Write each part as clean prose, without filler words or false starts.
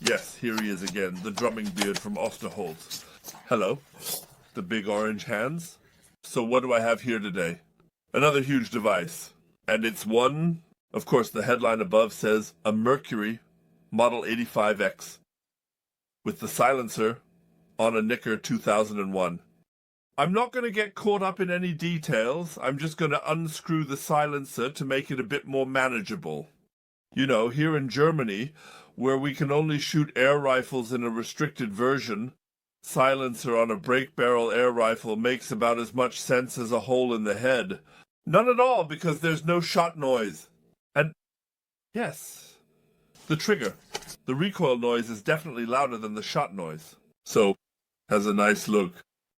Yes, here he is again, the drumming beard from Osterholz. Hello, the big orange hands. So what do I have here today? Another huge device. And it's one, of course, the headline above says, a Mercury Model 85X with the silencer on a Nicker 2001. I'm not going to get caught up in any details. I'm just going to unscrew the silencer to make it a bit more manageable. You know, here in Germany, where we can only shoot air rifles in a restricted version, silencer on a break barrel air rifle makes about as much sense as a hole in the head. None at all, because there's no shot noise. And yes, the trigger. The recoil noise is definitely louder than the shot noise. So, has a nice look.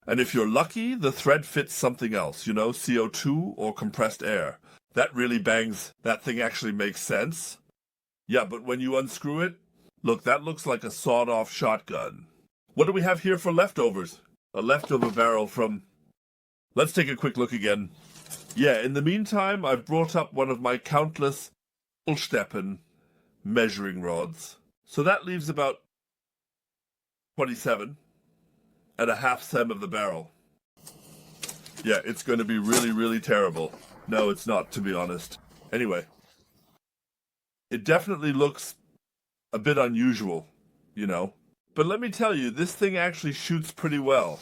And if you're lucky, the thread fits something else, you know, CO2 or compressed air. That really bangs. That thing actually makes sense. Yeah, but when you unscrew it, look, that looks like a sawed-off shotgun. What do we have here for leftovers? A leftover barrel from... Let's take a quick look again. Yeah, in the meantime, I've brought up one of my countless Ullsteppen measuring rods. So that leaves about 27 and a half cm of the barrel. Yeah, it's going to be really, really terrible. No, it's not, to be honest. Anyway, it definitely looks a bit unusual, you know. But let me tell you, this thing actually shoots pretty well.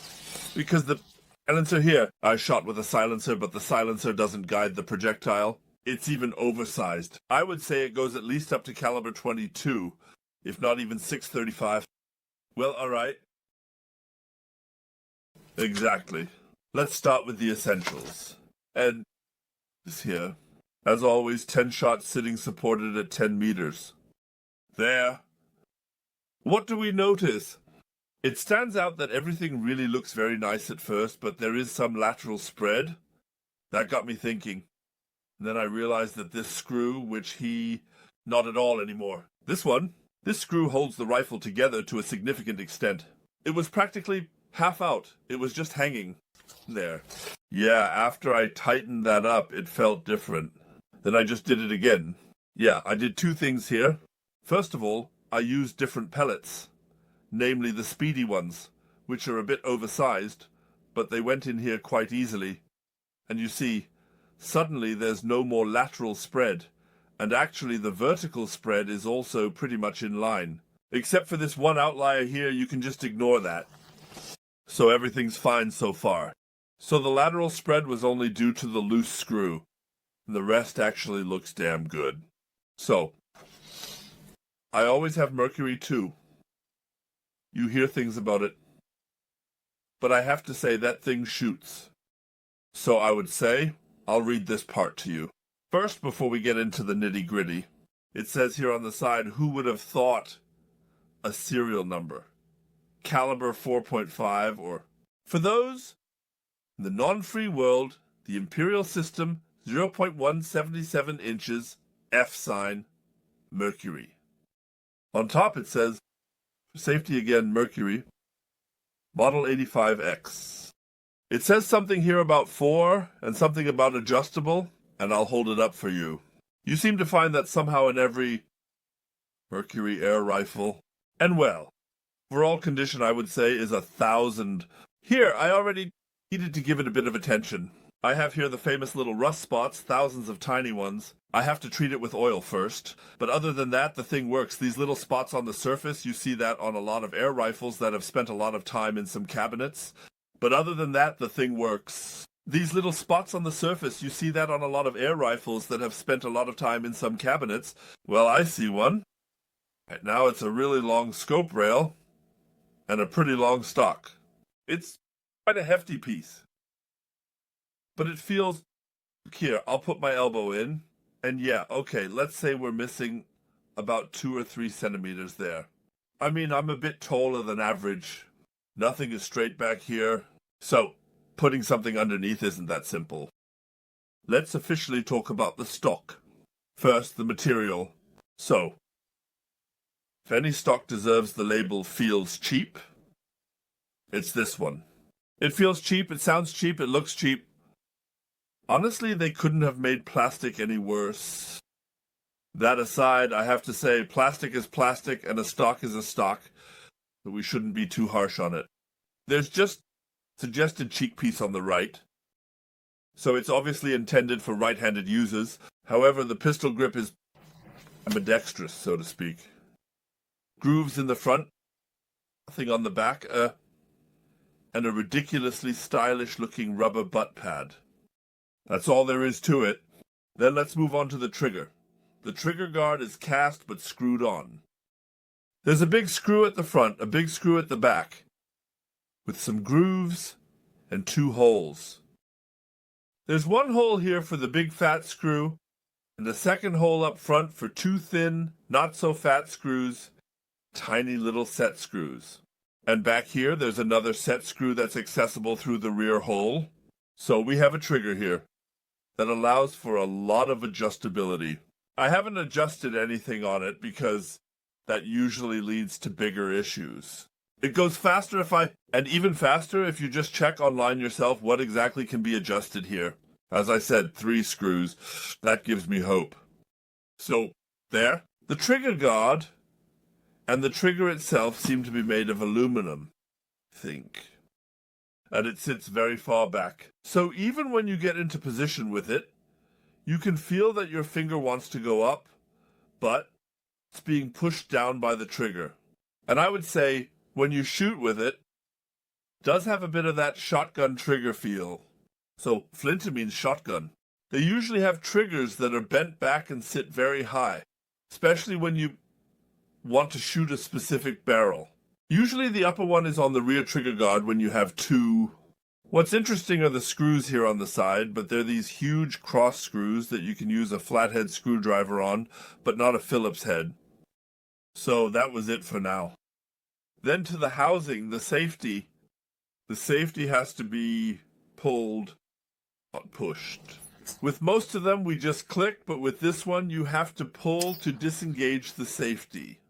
Because the silencer here, I shot with a silencer, but the silencer doesn't guide the projectile. It's even oversized. I would say it goes at least up to caliber 22, if not even 635. Well, alright. Exactly. Let's start with the essentials. And this here. As always, 10 shots sitting supported at 10 meters. There. What do we notice? It stands out that everything really looks very nice at first, but there is some lateral spread. That got me thinking. And then I realized that this screw, not at all anymore. This screw holds the rifle together to a significant extent. It was practically half out. It was just hanging there. Yeah, after I tightened that up, it felt different. Then I just did it again. Yeah, I did two things here. First of all, I used different pellets, namely the speedy ones, which are a bit oversized, but they went in here quite easily. And you see, suddenly there's no more lateral spread, and actually the vertical spread is also pretty much in line. Except for this one outlier here, you can just ignore that. So everything's fine so far. So the lateral spread was only due to the loose screw. The rest actually looks damn good. So, I always have Mercury too. You hear things about it. But I have to say that thing shoots. So I would say, I'll read this part to you. First, before we get into the nitty-gritty, it says here on the side, who would have thought a serial number? Caliber 4.5, or for those in the non-free world, the Imperial System, 0.177 inches, F sign, Mercury. On top it says, for safety again, Mercury, Model 85X. It says something here about 4 and something about adjustable, and I'll hold it up for you. You seem to find that somehow in every Mercury air rifle. And well, overall condition, I would say, is 1,000. Here, I already needed to give it a bit of attention. I have here the famous little rust spots, thousands of tiny ones. I have to treat it with oil first. But other than that, the thing works. These little spots on the surface, you see that on a lot of air rifles that have spent a lot of time in some cabinets. But other than that, the thing works. These little spots on the surface, you see that on a lot of air rifles that have spent a lot of time in some cabinets. Well, I see one. Right now it's a really long scope rail and a pretty long stock. It's quite a hefty piece. But it feels... Here, I'll put my elbow in. And yeah, okay, let's say we're missing about 2 or 3 centimeters there. I mean, I'm a bit taller than average. Nothing is straight back here. So, putting something underneath isn't that simple. Let's officially talk about the stock. First, the material. So, if any stock deserves the label feels cheap, it's this one. It feels cheap, it sounds cheap, it looks cheap. Honestly, they couldn't have made plastic any worse. That aside, I have to say plastic is plastic and a stock is a stock, but we shouldn't be too harsh on it. There's just suggested cheek piece on the right, so it's obviously intended for right-handed users. However, the pistol grip is ambidextrous, so to speak. Grooves in the front, nothing on the back, and a ridiculously stylish-looking rubber butt pad. That's all there is to it. Then let's move on to the trigger. The trigger guard is cast but screwed on. There's a big screw at the front, a big screw at the back, with some grooves and 2 holes. There's 1 hole here for the big fat screw, and a second hole up front for 2 thin, not-so-fat screws, tiny little set screws. And back here, there's another set screw that's accessible through the rear hole. So we have a trigger here that allows for a lot of adjustability. I haven't adjusted anything on it because that usually leads to bigger issues. It goes faster and even faster if you just check online yourself what exactly can be adjusted here. As I said, 3 screws. That gives me hope. So, there. The trigger guard and the trigger itself seem to be made of aluminum, I think. And it sits very far back. So even when you get into position with it, you can feel that your finger wants to go up, but it's being pushed down by the trigger. And I would say, when you shoot with it, it does have a bit of that shotgun trigger feel. So Flinte means shotgun. They usually have triggers that are bent back and sit very high, especially when you want to shoot a specific barrel. Usually the upper one is on the rear trigger guard when you have 2. What's interesting are the screws here on the side, but they're these huge cross screws that you can use a flathead screwdriver on, but not a Phillips head. So that was it for now. Then to the housing, the safety. The safety has to be pulled, not pushed. With most of them we just click, but with this one you have to pull to disengage the safety.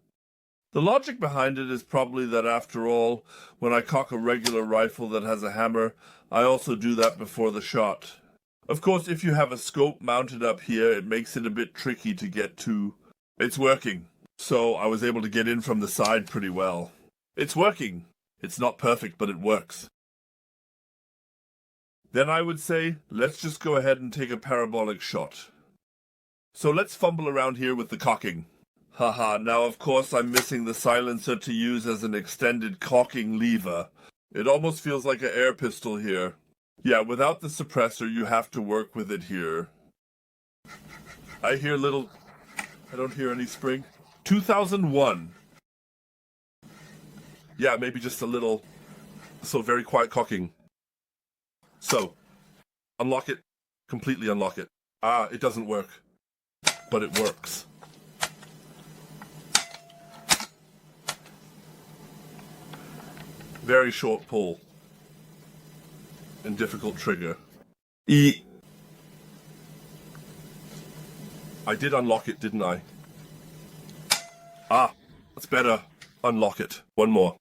The logic behind it is probably that after all, when I cock a regular rifle that has a hammer, I also do that before the shot. Of course, if you have a scope mounted up here, it makes it a bit tricky to get to. It's working, so I was able to get in from the side pretty well. It's working. It's not perfect, but it works. Then I would say, let's just go ahead and take a parabolic shot. So let's fumble around here with the cocking. Haha, now of course I'm missing the silencer to use as an extended cocking lever. It almost feels like an air pistol here. Yeah, without the suppressor you have to work with it here. I don't hear any spring. 2001. Yeah, maybe just a little, so very quiet cocking. So, unlock it, completely unlock it. It doesn't work, but it works. Very short pull and difficult trigger. I did unlock it, didn't I? That's better. Unlock it. One more.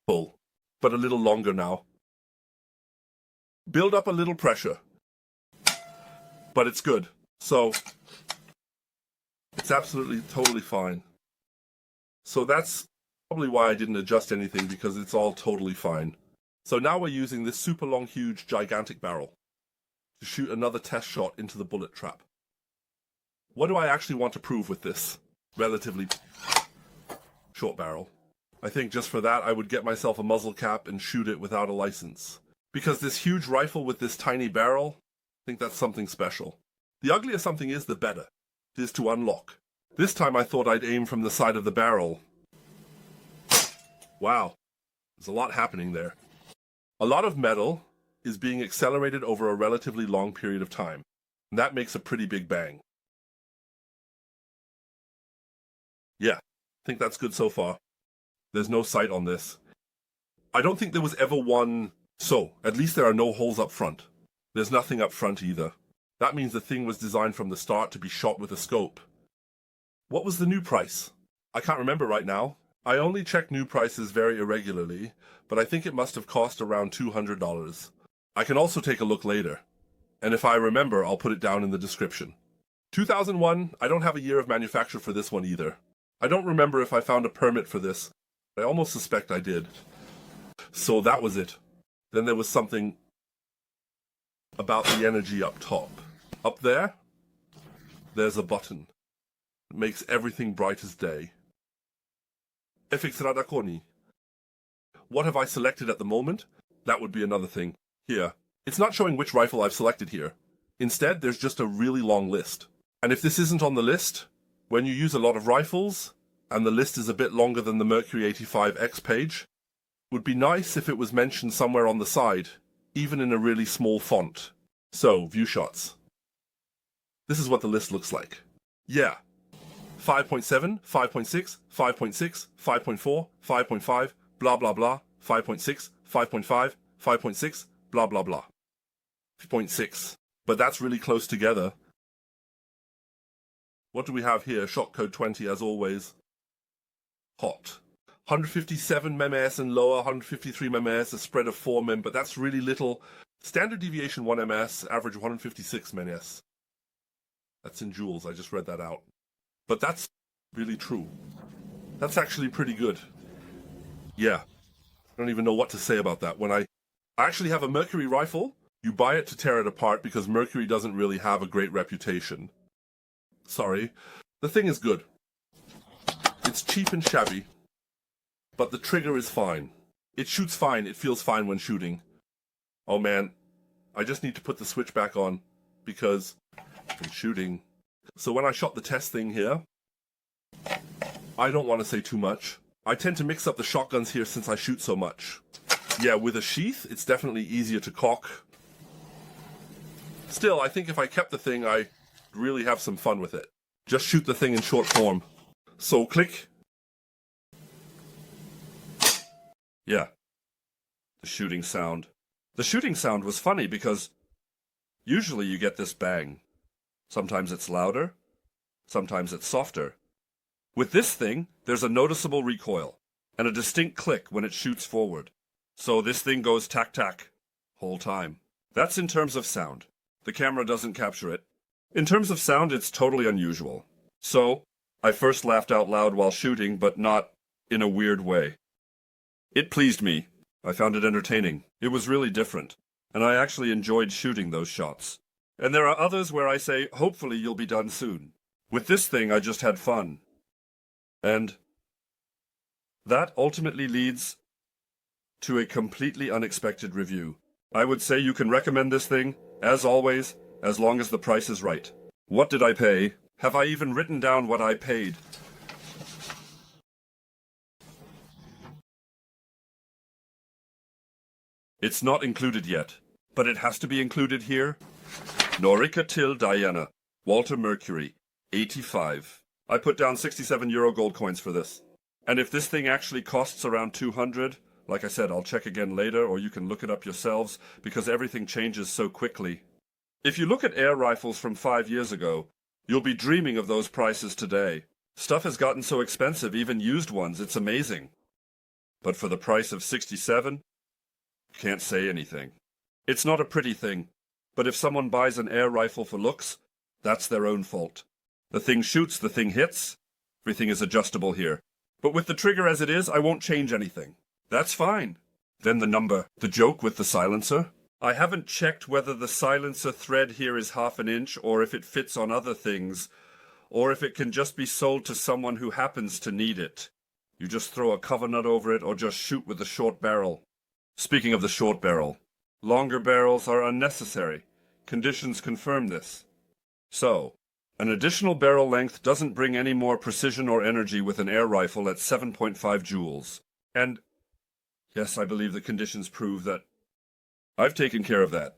Pull. But a little longer now. Build up a little pressure. But it's good. So, it's absolutely, totally fine. So that's probably why I didn't adjust anything, because it's all totally fine. So now we're using this super long, huge, gigantic barrel to shoot another test shot into the bullet trap. What do I actually want to prove with this relatively short barrel? I think just for that I would get myself a muzzle cap and shoot it without a license. Because this huge rifle with this tiny barrel, I think that's something special. The uglier something is, the better. It is to unlock. This time I thought I'd aim from the side of the barrel. Wow, there's a lot happening there. A lot of metal is being accelerated over a relatively long period of time, and that makes a pretty big bang. Yeah, I think that's good so far. There's no sight on this. I don't think there was ever one, so at least there are no holes up front. There's nothing up front either. That means the thing was designed from the start to be shot with a scope. What was the new price? I can't remember right now. I only check new prices very irregularly, but I think it must have cost around $200. I can also take a look later, and if I remember, I'll put it down in the description. 2001, I don't have a year of manufacture for this one either. I don't remember if I found a permit for this. I almost suspect I did. So that was it. Then there was something about the energy up top. Up there, there's a button. It makes everything bright as day. Efixrada Koni. What have I selected at the moment? That would be another thing. Here. It's not showing which rifle I've selected here. Instead, there's just a really long list. And if this isn't on the list, when you use a lot of rifles, and the list is a bit longer than the Mercury 85X page, it would be nice if it was mentioned somewhere on the side, even in a really small font. So, view shots. This is what the list looks like. Yeah. 5.7, 5.6, 5.6, 5.4, 5.5, blah blah blah, 5.6, 5.5, 5.6, blah blah blah. 5.6. But that's really close together. What do we have here? Shot code 20 as always. Hot. 157 ms and lower, 153 ms, a spread of 4 ms, but that's really little. Standard deviation 1 ms, average 156 ms. That's in joules, I just read that out. But that's really true. That's actually pretty good. Yeah. I don't even know what to say about that. When I actually have a Mercury rifle, you buy it to tear it apart because Mercury doesn't really have a great reputation. Sorry. The thing is good. It's cheap and shabby, but the trigger is fine. It shoots fine, it feels fine when shooting. Oh man, I just need to put the switch back on because I'm shooting. So when I shot the test thing here, I don't want to say too much. I tend to mix up the shotguns here since I shoot so much. Yeah, with a sheath, it's definitely easier to cock. Still, I think if I kept the thing, I'd really have some fun with it. Just shoot the thing in short form. So, click. Yeah. The shooting sound. The shooting sound was funny because usually you get this bang. Sometimes it's louder. Sometimes it's softer. With this thing, there's a noticeable recoil and a distinct click when it shoots forward. So this thing goes tack-tack whole time. That's in terms of sound. The camera doesn't capture it. In terms of sound, it's totally unusual. So, I first laughed out loud while shooting, but not in a weird way. It pleased me. I found it entertaining. It was really different, and I actually enjoyed shooting those shots. And there are others where I say, hopefully you'll be done soon. With this thing, I just had fun. And that ultimately leads to a completely unexpected review. I would say you can recommend this thing, as always, as long as the price is right. What did I pay? Have I even written down what I paid? It's not included yet, but it has to be included here. Norica Till Diana, Walter Mercury, 85. I put down 67 euro gold coins for this. And if this thing actually costs around 200, like I said, I'll check again later, or you can look it up yourselves, because everything changes so quickly. If you look at air rifles from 5 years ago, you'll be dreaming of those prices today. Stuff has gotten so expensive, even used ones, it's amazing. But for the price of 67, can't say anything. It's not a pretty thing, but if someone buys an air rifle for looks, that's their own fault. The thing shoots, the thing hits, everything is adjustable here. But with the trigger as it is, I won't change anything. That's fine. Then the number, the joke with the silencer. I haven't checked whether the silencer thread here is 1/2 inch, or if it fits on other things, or if it can just be sold to someone who happens to need it. You just throw a cover nut over it, or just shoot with the short barrel. Speaking of the short barrel, longer barrels are unnecessary. Conditions confirm this. So, an additional barrel length doesn't bring any more precision or energy with an air rifle at 7.5 joules. And, yes, I believe the conditions prove that. I've taken care of that.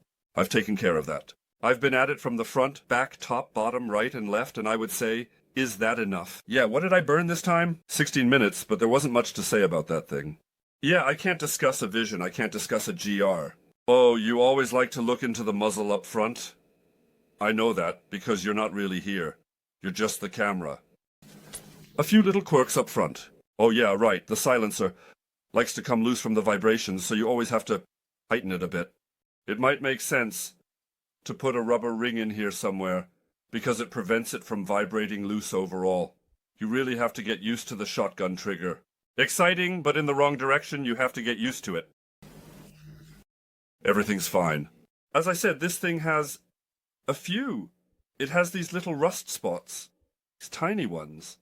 I've been at it from the front, back, top, bottom, right, and left, and I would say, is that enough? Yeah, what did I burn this time? 16 minutes, but there wasn't much to say about that thing. Yeah, I can't discuss a vision, I can't discuss a GR. Oh, you always like to look into the muzzle up front? I know that, because you're not really here. You're just the camera. A few little quirks up front. Oh yeah, right, the silencer likes to come loose from the vibrations, so you always have to tighten it a bit. It might make sense to put a rubber ring in here somewhere, because it prevents it from vibrating loose overall. You really have to get used to the shotgun trigger. Exciting, but in the wrong direction. You have to get used to it. Everything's fine. As I said, this thing has a few. It has these little rust spots. These tiny ones.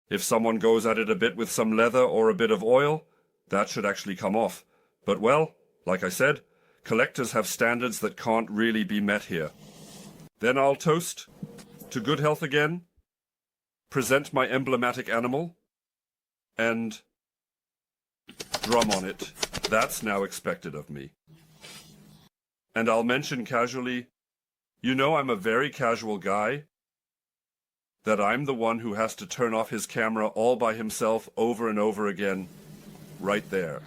If someone goes at it a bit with some leather or a bit of oil, that should actually come off. But well, like I said, collectors have standards that can't really be met here. Then I'll toast to good health again, present my emblematic animal, and drum on it. That's now expected of me. And I'll mention casually, you know I'm a very casual guy, that I'm the one who has to turn off his camera all by himself over and over again, right there.